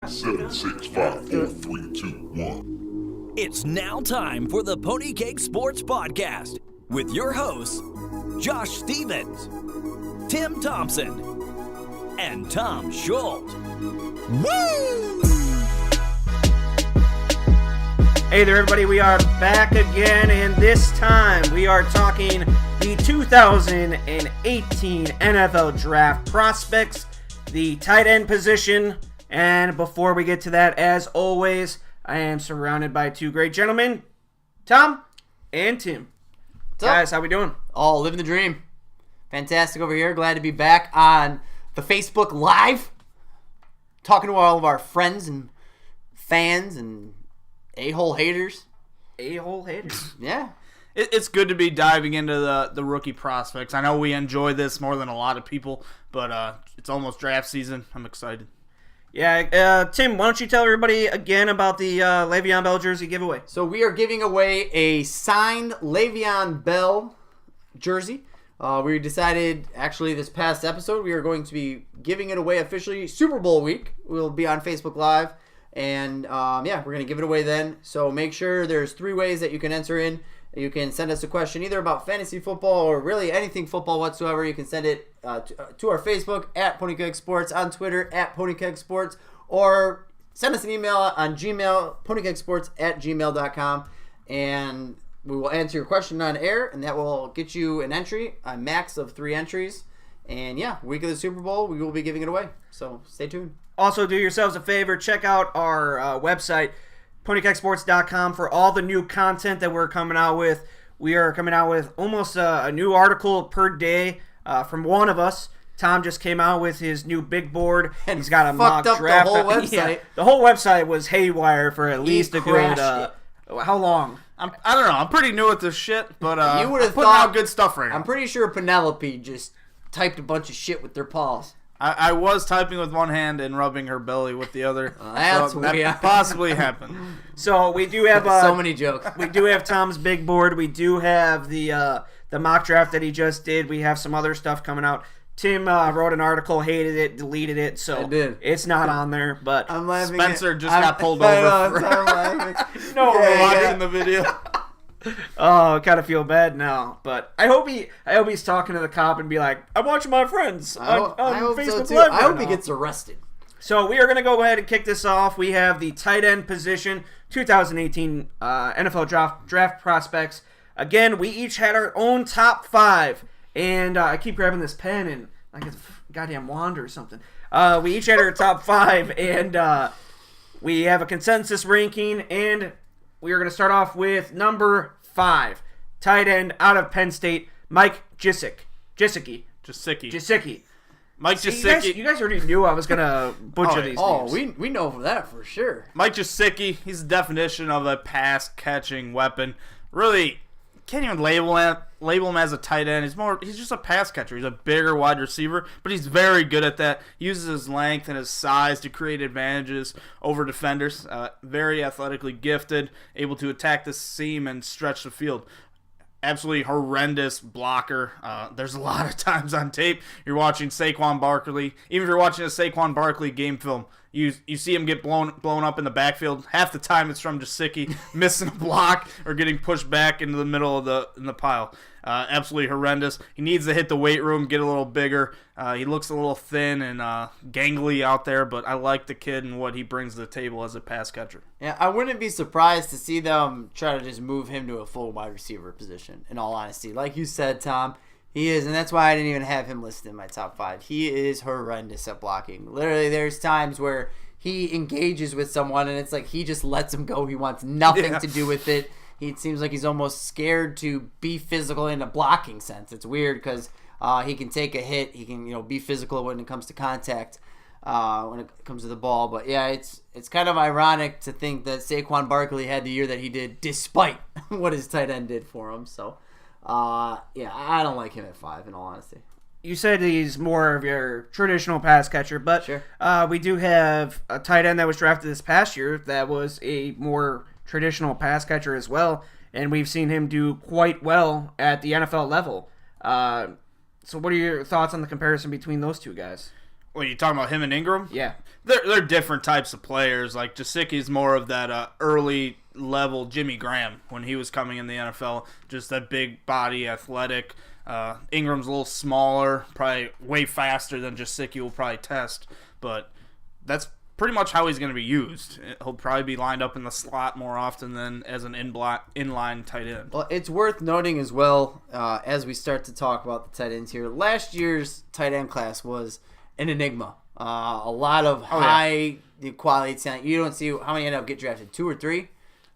7, 6, 5, 4, 3, 2, 1. It's now time for the Keg Sports Podcast with your hosts, Josh Stevens, Tim Thompson, and Tom Schultz. Woo! Hey there, everybody. We are back again, and this time we are talking the 2018 NFL Draft prospects, the tight end position. And before we get to that, as always, I am surrounded by two great gentlemen, Tom and Tim. Guys, how we doing? Oh, living the dream. Fantastic over here. Glad to be back on the Facebook Live. Talking to all of our friends and fans and a-hole haters. A-hole haters. Yeah. It's good to be diving into the rookie prospects. I know we enjoy this more than a lot of people, but it's almost draft season. I'm excited. Yeah, Tim, why don't you tell everybody again about the Le'Veon Bell jersey giveaway? So we are giving away a signed Le'Veon Bell jersey. We decided, actually, this past episode, we are going to be giving it away officially Super Bowl week. We'll be on Facebook Live, and we're going to give it away then. So make sure there's 3 ways that you can enter in. You can send us a question either about fantasy football or really anything football whatsoever. You can send it to our Facebook at Keg Sports, on Twitter at Keg Sports, or send us an email on Gmail, ponykegsports@gmail.com, and we will answer your question on air, and that will get you an entry, a max of 3 entries. And week of the Super Bowl, we will be giving it away. So stay tuned. Also, do yourselves a favor, check out our website, ponykegsports.com, for all the new content that we're coming out with. We are coming out with almost a new article per day from one of us. Tom just came out with his new big board. And he's got a mock draft. The whole website. Yeah, the whole website was haywire for at least a good. How long? I don't know. I'm pretty new at this shit, but you would have putting thought out good stuff right now. I'm pretty sure Penelope just typed a bunch of shit with their paws. I was typing with one hand and rubbing her belly with the other. That's so that weird. possibly happened. So we do have so many jokes. We do have Tom's big board. We do have the mock draft that he just did. We have some other stuff coming out. Tim wrote an article, hated it, deleted it, so I did. It's not on there. But I'm laughing. Spencer just got pulled over for no watching the video. Oh, I kind of feel bad now, but I hope he's talking to the cop and be like, "I'm watching my friends on Facebook Live." I hope he gets arrested. So we are going to go ahead and kick this off. We have the tight end position, 2018 NFL draft prospects. Again, we each had our own top 5, and I keep grabbing this pen and like it's a goddamn wand or something. We each had our top 5, and we have a consensus ranking, and we are going to start off with number 5, tight end out of Penn State, Mike Gesicki. Mike Gesicki. You guys already knew I was going to butcher these names. We know that for sure. Mike Gesicki, he's the definition of a pass-catching weapon. Really, can't even label him as a tight end. He's just a pass catcher. He's a bigger wide receiver, but he's very good at that. He uses his length and his size to create advantages over defenders. Very athletically gifted, able to attack the seam and stretch the field. Absolutely horrendous blocker. There's a lot of times on tape you're watching Saquon Barkley. Even if you're watching a Saquon Barkley game film, you see him get blown up in the backfield. Half the time it's from Gesicki missing a block or getting pushed back into the middle of the pile. Absolutely horrendous. He needs to hit the weight room, get a little bigger. He looks a little thin and gangly out there, but I like the kid and what he brings to the table as a pass catcher. Yeah, I wouldn't be surprised to see them try to just move him to a full wide receiver position, in all honesty. Like you said, Tom, he is, and that's why I didn't even have him listed in my top 5. He is horrendous at blocking. Literally, there's times where he engages with someone, and it's like he just lets him go. He wants nothing to do with it. It seems like he's almost scared to be physical in a blocking sense. It's weird because he can take a hit. He can be physical when it comes to contact, when it comes to the ball. But, yeah, it's kind of ironic to think that Saquon Barkley had the year that he did despite what his tight end did for him. So, I don't like him at 5, in all honesty. You said he's more of your traditional pass catcher, but sure. We do have a tight end that was drafted this past year that was a more traditional pass catcher as well, and we've seen him do quite well at the NFL level. So what are your thoughts on the comparison between those two guys? When you talking about him and Ingram? Yeah. They're different types of players. Like Gesicki's more of that early level Jimmy Graham when he was coming in the NFL. Just that big body, athletic. Ingram's a little smaller, probably way faster than Gesicki will probably test. But that's pretty much how he's going to be used. He'll probably be lined up in the slot more often than as an inline tight end. Well, it's worth noting as well, as we start to talk about the tight ends here, last year's tight end class was an enigma. A lot of high quality talent. You don't see how many ended up get drafted. 2 or 3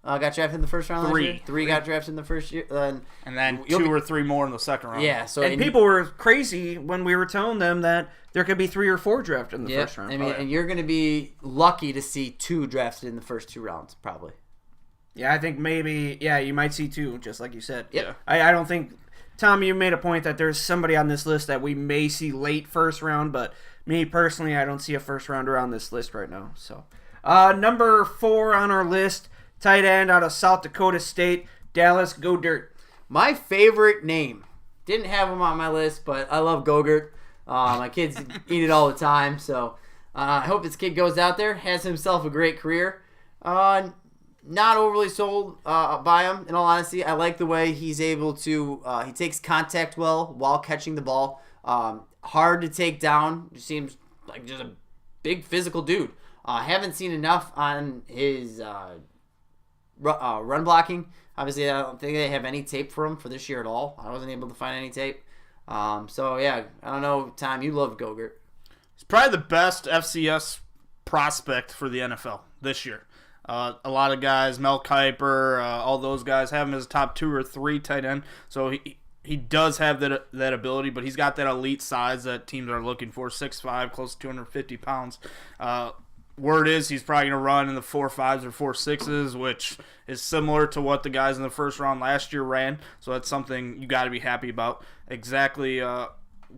got drafted in the first round last year. 3 got drafted in the first year. And then 2 or 3 more in the second round. Yeah. So and people were crazy when we were telling them that there could be 3 or 4 drafted in the first round. I mean, and you're going to be lucky to see 2 drafted in the first 2 rounds, probably. Yeah, I think maybe, you might see 2, just like you said. Yeah. I don't think, Tom, you made a point that there's somebody on this list that we may see late first round, but me personally, I don't see a first rounder on this list right now. So, number 4 on our list, tight end out of South Dakota State, Dallas Goedert. My favorite name. Didn't have him on my list, but I love Gogurt. My kids eat it all the time, so I hope this kid goes out there, has himself a great career. Not overly sold by him, in all honesty. I like the way he's able to, he takes contact well while catching the ball. Hard to take down. Just seems like just a big physical dude. Haven't seen enough on his run blocking. Obviously, I don't think they have any tape for him for this year at all. I wasn't able to find any tape. So, yeah, I don't know, Tom, you love Gogurt. He's probably the best FCS prospect for the NFL this year. A lot of guys, Mel Kiper, all those guys have him as a top 2 or 3 tight end. So he does have that ability, but he's got that elite size that teams are looking for, 6'5", close to 250 pounds. Word is he's probably going to run in the 4.5s or 4.6s, which is similar to what the guys in the first round last year ran. So that's something you got to be happy about. Exactly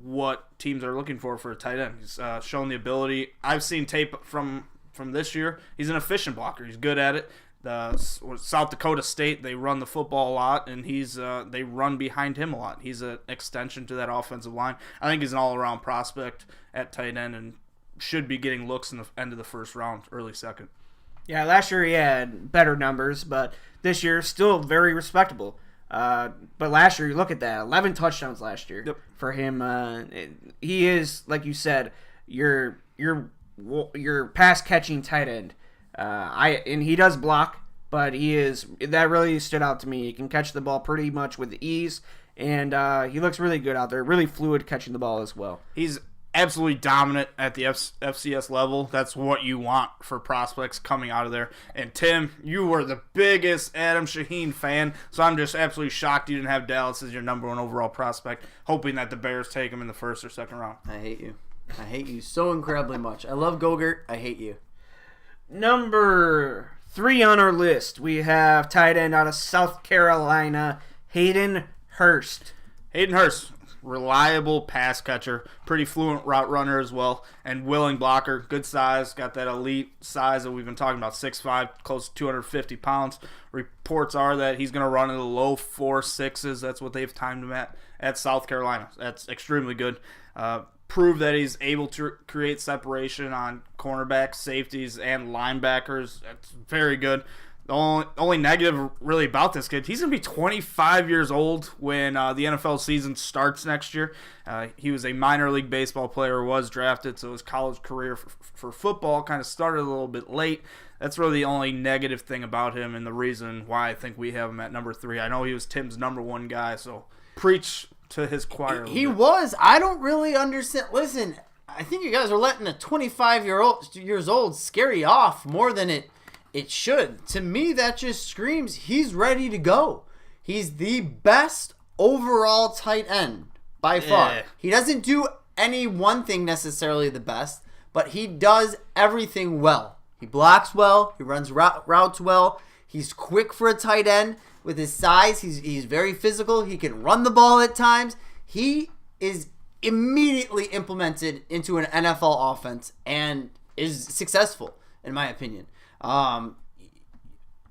what teams are looking for a tight end. He's shown the ability. I've seen tape from this year. He's an efficient blocker. He's good at it. South Dakota State, they run the football a lot, and they run behind him a lot. He's an extension to that offensive line. I think he's an all-around prospect at tight end and should be getting looks in the end of the first round, early second. Yeah, last year he had better numbers, but this year still very respectable. But last year, you look at that, 11 touchdowns last year for him. He is, like you said, your pass catching tight end. And he does block, but that really stood out to me. He can catch the ball pretty much with ease, and he looks really good out there, really fluid catching the ball as well. He's absolutely dominant at the FCS level. That's what you want for prospects coming out of there. And Tim, you were the biggest Adam Shaheen fan, so I'm just absolutely shocked you didn't have Dallas as your number 1 overall prospect, hoping that the Bears take him in the first or second round. I hate you. I hate you so incredibly much. I love Gogurt. I hate you. Number 3 on our list, we have tight end out of South Carolina, Hayden Hurst. Hayden Hurst, reliable pass catcher, pretty fluent route runner as well, and willing blocker, good size, got that elite size that we've been talking about, 6'5", close to 250 pounds. Reports are that he's going to run in the low 4.6s. That's what they've timed him at South Carolina. That's extremely good. Prove that he's able to create separation on cornerbacks, safeties, and linebackers. That's very good. The only negative really about this kid, he's going to be 25 years old when the NFL season starts next year. He was a minor league baseball player, was drafted, so his college career for football kind of started a little bit late. That's really the only negative thing about him and the reason why I think we have him at number 3. I know he was Tim's number 1 guy, so preach to his choir. He was. I don't really understand. Listen, I think you guys are letting a 25-years old scare you off more than it should. To me, that just screams he's ready to go. He's the best overall tight end by far. Yeah. He doesn't do any one thing necessarily the best, but he does everything well. He blocks well. He runs routes well. He's quick for a tight end. With his size, he's very physical. He can run the ball at times. He is immediately implemented into an NFL offense and is successful, in my opinion.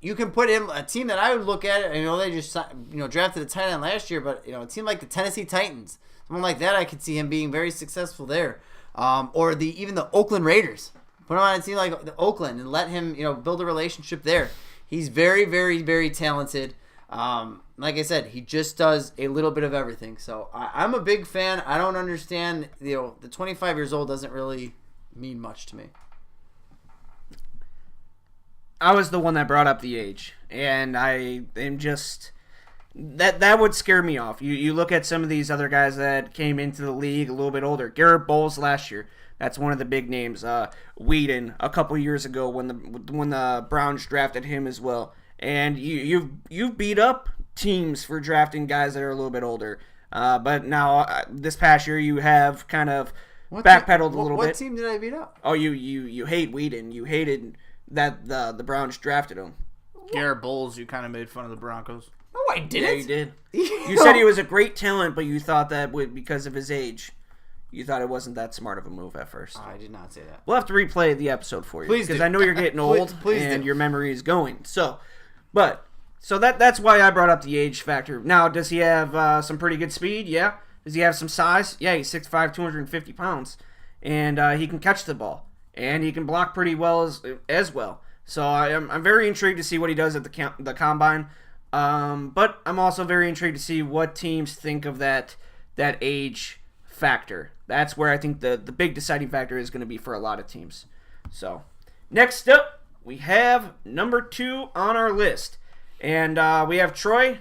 You can put him, a team that I would look at, I know they just drafted a tight end last year, but a team like the Tennessee Titans, someone like that, I could see him being very successful there. Or even the Oakland Raiders. Put him on a team like the Oakland and let him, build a relationship there. He's very, very, very talented. Like I said, he just does a little bit of everything. So I'm a big fan. I don't understand. The 25 years old doesn't really mean much to me. I was the one that brought up the age, and I am just that would scare me off. You look at some of these other guys that came into the league a little bit older. Garrett Bowles last year. That's one of the big names. Whedon a couple years ago when the Browns drafted him as well. And you've beat up teams for drafting guys that are a little bit older. But now this past year you have kind of backpedaled a little bit. What team did I beat up? Oh, you hate Whedon. You hated that the Browns drafted him. Garrett Bowles, you kind of made fun of the Broncos. No, I didn't. Yeah, you did. You said he was a great talent, but you thought that because of his age. You thought it wasn't that smart of a move at first. I did not say that. We'll have to replay the episode for you. Please because do. I know you're getting old Please and do. your memory is going. So that's why I brought up the age factor. Now, does he have some pretty good speed? Yeah. Does he have some size? Yeah, he's 6'5", 250 pounds. And he can catch the ball. And he can block pretty well as well. So I'm very intrigued to see what he does at the Combine. But I'm also very intrigued to see what teams think of that age factor. That's where I think the big deciding factor is going to be for a lot of teams. So, next up, we have number 2 on our list. And we have Troy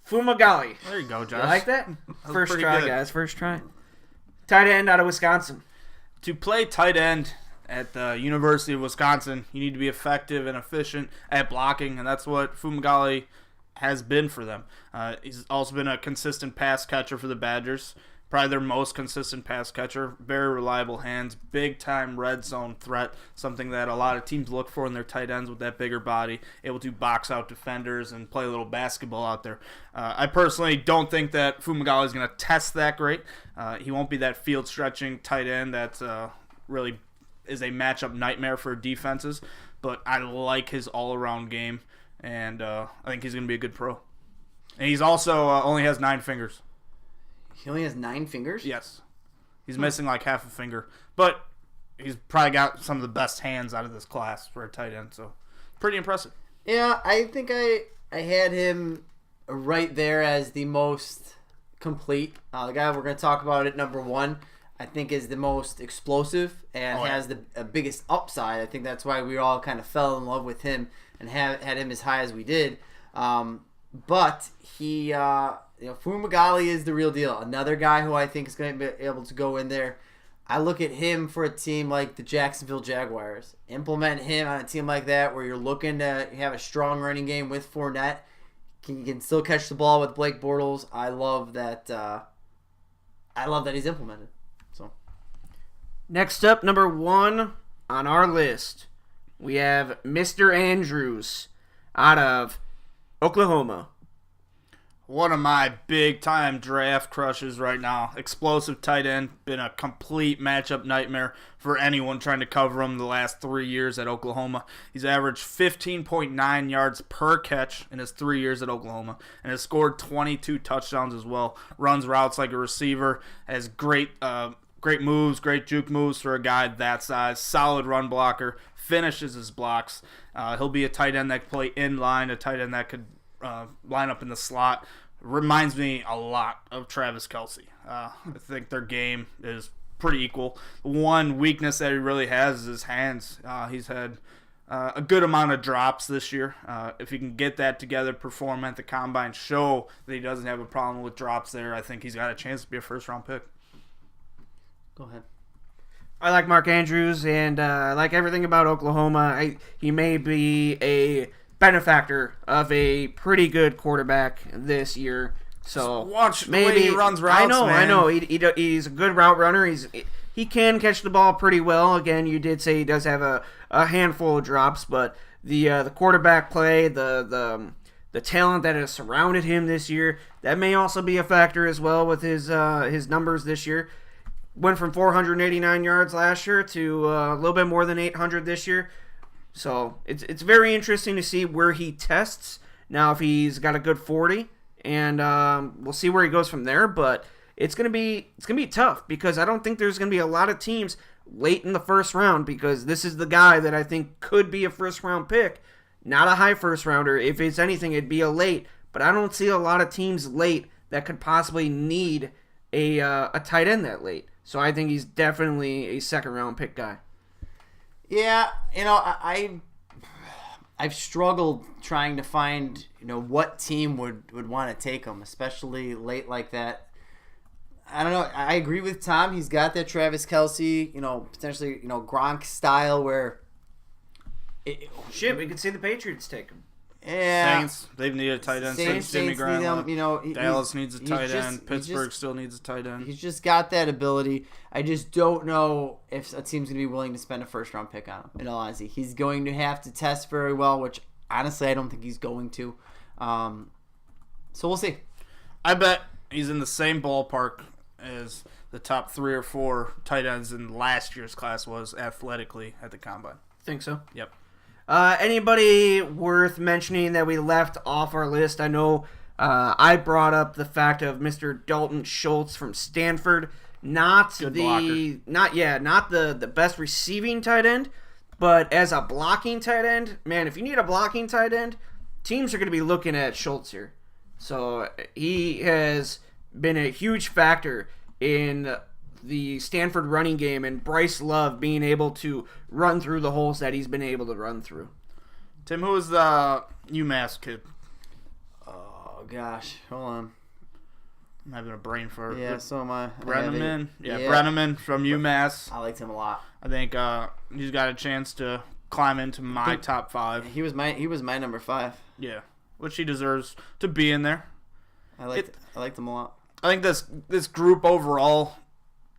Fumagalli. There you go, Josh. You like that? First pretty try, good. guys. First try. Tight end out of Wisconsin. To play tight end at the University of Wisconsin, you need to be effective and efficient at blocking, and that's what Fumagalli has been for them. He's also been a consistent pass catcher for the Badgers. Probably their most consistent pass catcher. Very reliable hands. Big-time red zone threat. Something that a lot of teams look for in their tight ends with that bigger body. Able to box out defenders and play a little basketball out there. I personally don't think that Fumagalli is going to test that great. He won't be that field-stretching tight end that really is a matchup nightmare for defenses. But I like his all-around game. And I think he's going to be a good pro. And he's also only has 9 fingers. He only has 9 fingers? Yes. He's missing like half a finger. But he's probably got some of the best hands out of this class for a tight end. So, pretty impressive. Yeah, I think I had him right there as the most complete. The guy we're going to talk about at number 1, I think, is the most explosive and has the biggest upside. I think that's why we all kind of fell in love with him and had him as high as we did. But he, Fumagalli is the real deal. Another guy who I think is going to be able to go in there. I look at him for a team like the Jacksonville Jaguars. Implement him on a team like that where you're looking to have a strong running game with Fournette. He can still catch the ball with Blake Bortles. I love that. I love that he's implemented. So, Next up, number 1 on our list, we have Mr. Andrews out of Oklahoma. One of my big-time draft crushes right now. Explosive tight end. Been a complete matchup nightmare for anyone trying to cover him the last 3 years at Oklahoma. He's averaged 15.9 yards per catch in his 3 years at Oklahoma and has scored 22 touchdowns as well. Runs routes like a receiver. Has great moves, great juke moves for a guy that size. Solid run blocker. Finishes his blocks. He'll be a tight end that can play in line, a tight end that could line up in the slot. Reminds me a lot of Travis Kelce. I think their game is pretty equal. One weakness that he really has is his hands. He's had a good amount of drops this year. If he can get that together, perform at the Combine, show that he doesn't have a problem with drops there, I think he's got a chance to be a first-round pick. go ahead. I like Mark Andrews, and I like everything about Oklahoma. He may be a benefactor of a pretty good quarterback this year. So just watch maybe the way he runs routes. I know. He's a good route runner. He can catch the ball pretty well. Again, you did say he does have a handful of drops, but the quarterback play, the talent that has surrounded him this year, that may also be a factor as well with his numbers this year. Went from 489 yards last year to a little bit more than 800 this year. So it's very interesting to see where he tests. Now, if he's got a good 40, and we'll see where he goes from there. But it's gonna be tough because I don't think there's gonna be a lot of teams late in the first round because this is the guy that I think could be a first round pick, not a high first rounder. If it's anything, it'd be a late. But I don't see a lot of teams late that could possibly need a tight end that late. So I think he's definitely a second round pick guy. Yeah, I've struggled trying to find what team would want to take him, especially late like that. I don't know. I agree with Tom. He's got that Travis Kelce, potentially Gronk style where. We could see the Patriots take him. Yeah, Saints, they've needed a tight end since Jimmy Graham. Dallas needs a tight end. Pittsburgh still needs a tight end. He's just got that ability. I just don't know if a team's going to be willing to spend a first-round pick on him, in all honesty. He's going to have to test very well, which, honestly, I don't think he's going to. So we'll see. I bet he's in the same ballpark as the top 3 or 4 tight ends in last year's class was athletically at the Combine. Think so? Yep. Anybody worth mentioning that we left off our list? I know I brought up the fact of Mr. Dalton Schultz from Stanford. Not the best receiving tight end, but as a blocking tight end, man, if you need a blocking tight end, teams are going to be looking at Schultz here. So he has been a huge factor in the Stanford running game and Bryce Love being able to run through the holes that he's been able to run through. Tim, who was the UMass kid? Oh, gosh. Hold on. I'm having a brain fart. Yeah, so am I. Brenneman. Brenneman from UMass. I liked him a lot. I think he's got a chance to climb into my top 5. He was my number 5. Yeah, which he deserves to be in there. I liked him a lot. I think this group overall,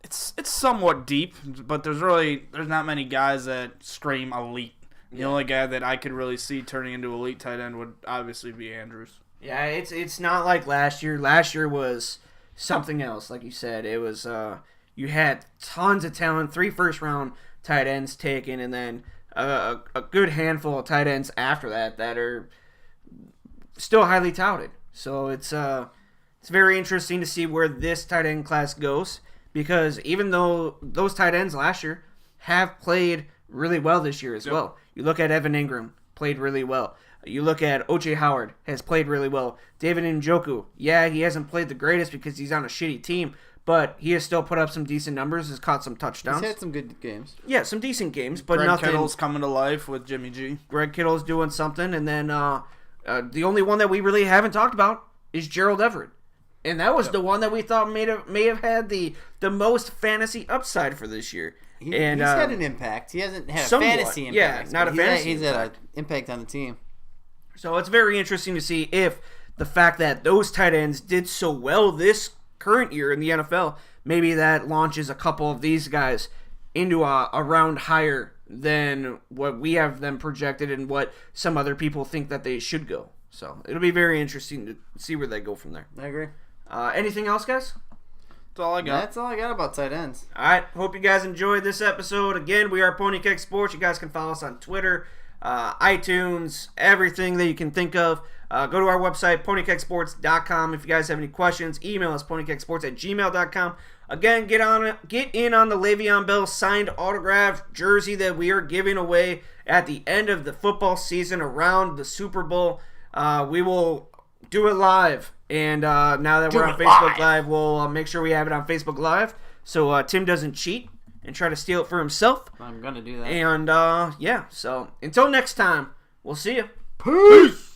it's somewhat deep, but there's not many guys that scream elite. The only guy that I could really see turning into elite tight end would obviously be Andrews. Yeah, it's not like last year. Last year was something else, like you said. It was you had tons of talent, 3 first-round tight ends taken, and then a good handful of tight ends after that are still highly touted. So it's very interesting to see where this tight end class goes, because even though those tight ends last year have played really well this year as well. You look at Evan Ingram, played really well. You look at O.J. Howard, has played really well. David Njoku, yeah, he hasn't played the greatest because he's on a shitty team, but he has still put up some decent numbers, has caught some touchdowns. He's had some good games. Yeah, some decent games, but Greg nothing. Kittle's coming to life with Jimmy G. Greg Kittle's doing something, and then the only one that we really haven't talked about is Gerald Everett. And that was the one that we thought may have had the most fantasy upside for this year. He's had an impact. He hasn't had somewhat, a fantasy impact. Yeah, not a fantasy He's had an impact on the team. So it's very interesting to see if the fact that those tight ends did so well this current year in the NFL, maybe that launches a couple of these guys into a round higher than what we have them projected and what some other people think that they should go. So it'll be very interesting to see where they go from there. I agree. Anything else, guys? That's all I got. That's all I got about tight ends. All right. Hope you guys enjoyed this episode. Again, we are Pony Keg Sports. You guys can follow us on Twitter, iTunes, everything that you can think of. Go to our website, ponykegsports.com. If you guys have any questions, email us, ponykegsports@gmail.com. Again, get in on the Le'Veon Bell signed autographed jersey that we are giving away at the end of the football season around the Super Bowl. We will do it live. And now that we're on Facebook Live, we'll make sure we have it on Facebook Live so Tim doesn't cheat and try to steal it for himself. I'm going to do that. And, so until next time, we'll see you. Peace!